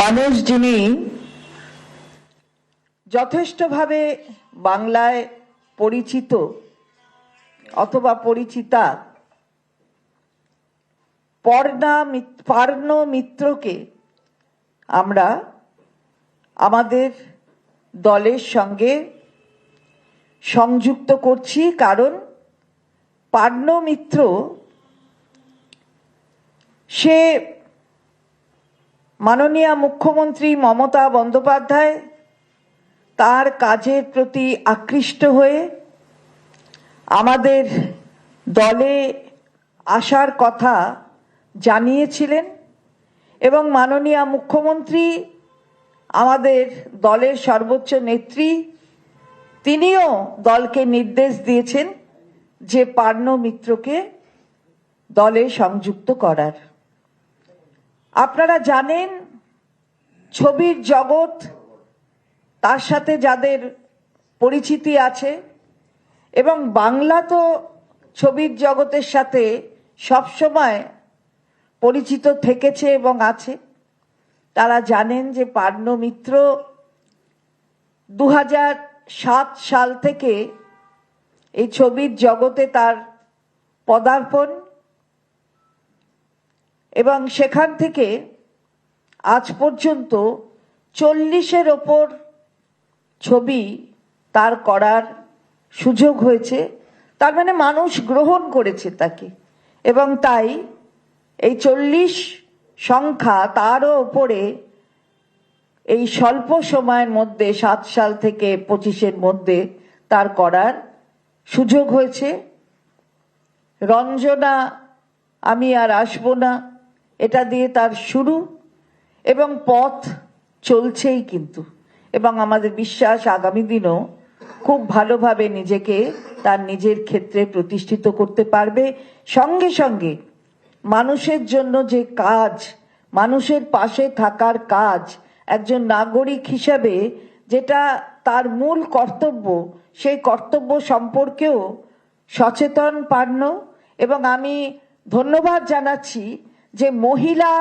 মানুষ যিনি যথেষ্টভাবে বাংলায় পরিচিত অথবা পরিচিতা পার্নো মিত্রকে আমরা আমাদের দলের সঙ্গে সংযুক্ত করছি, কারণ পার্নো মিত্র সে মাননীয় মুখ্যমন্ত্রী মমতা বন্দ্যোপাধ্যায় তার কাজের প্রতি আকৃষ্ট হয়ে আমাদের দলে আসার কথা জানিয়েছিলেন এবং মাননীয় মুখ্যমন্ত্রী আমাদের দলের সর্বোচ্চ নেত্রী তিনিও দলকে নির্দেশ দিয়েছেন যে পার্নো মিত্রকে দলে সংযুক্ত করার। আপনারা জানেন ছবির জগৎ, তার সাথে যাদের পরিচিতি আছে এবং বাংলা তো ছবির জগতের সাথে সবসময় পরিচিত থেকেছে এবং আছে, তারা জানেন যে পার্নো মিত্র 2007 সাল থেকে এই ছবির জগতে তার পদার্পণ এবং সেখান থেকে আজ পর্যন্ত 40-এর ওপর ছবি তার করার সুযোগ হয়েছে। তার মানে মানুষ গ্রহণ করেছে তাকে, এবং তাই এই 40 সংখ্যা তারও ওপরে এই স্বল্প সময়ের মধ্যে 7 সাল থেকে 25-এর মধ্যে তার করার সুযোগ হয়েছে। রঞ্জনা আমি আর আসবো না, এটা দিয়ে তার শুরু এবং পথ চলছেই কিন্তু, এবং আমাদের বিশ্বাস আগামী দিনও খুব ভালোভাবে নিজেকে তার নিজের ক্ষেত্রে প্রতিষ্ঠিত করতে পারবে। সঙ্গে সঙ্গে মানুষের জন্য যে কাজ, মানুষের পাশে থাকার কাজ, একজন নাগরিক হিসাবে যেটা তার মূল কর্তব্য, সেই কর্তব্য সম্পর্কেও সচেতন পার্নো। এবং আমি ধন্যবাদ জানাচ্ছি যে মহিলা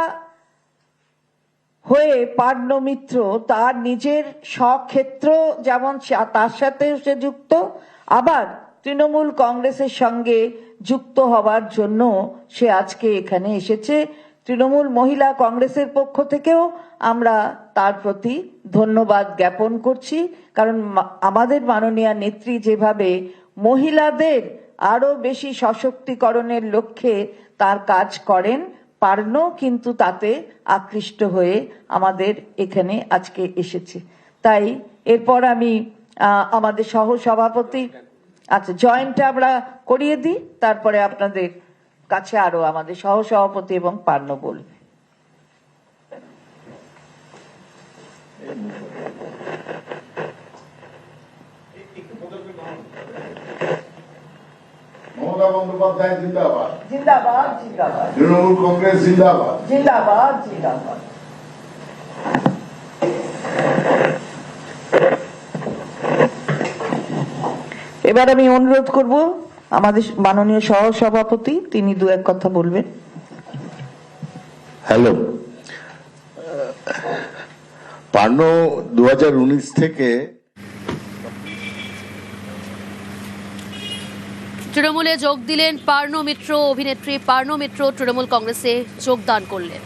হয়ে পার্নো মিত্র তার নিজের স্বক্ষেত্র যেমন তার সাথে সে যুক্ত, আবার তৃণমূল কংগ্রেসের সঙ্গে যুক্ত হওয়ার জন্য সে আজকে এখানে এসেছে। তৃণমূল মহিলা কংগ্রেসের পক্ষ থেকেও আমরা তার প্রতি ধন্যবাদ জ্ঞাপন করছি, কারণ আমাদের মাননীয় নেত্রী যেভাবে মহিলাদের আরো বেশি সশক্তিকরণের লক্ষ্যে তার কাজ করেন, পার্নো কিন্তু তাতে আকৃষ্ট হয়ে আমাদের এখানে আজকে এসেছে। তাই এরপর আমি আমাদের সহ সভাপতি, আচ্ছা জয়েন্টটা আমরা করিয়ে দিই, তারপরে আপনাদের কাছে আরো আমাদের সহ সভাপতি এবং পার্নো বলবে। মমতা বন্দ্যোপাধ্যায় জিন্দাবাদ, জিন্দাবাদ জিন্দাবাদ, তৃণমূল কংগ্রেস জিন্দাবাদ, জিন্দাবাদ জিন্দাবাদ। এবার আমি অনুরোধ করব আমাদের মাননীয় সহ সভাপতি, তিনি দু এক কথা বলবেন। হ্যালো, পার্নো 2019 থেকে তৃণমূলে যোগ দিলেন পার্নো মিত্র। অভিনেত্রী পার্নো মিত্র তৃণমূল কংগ্রেসে যোগদান করলেন।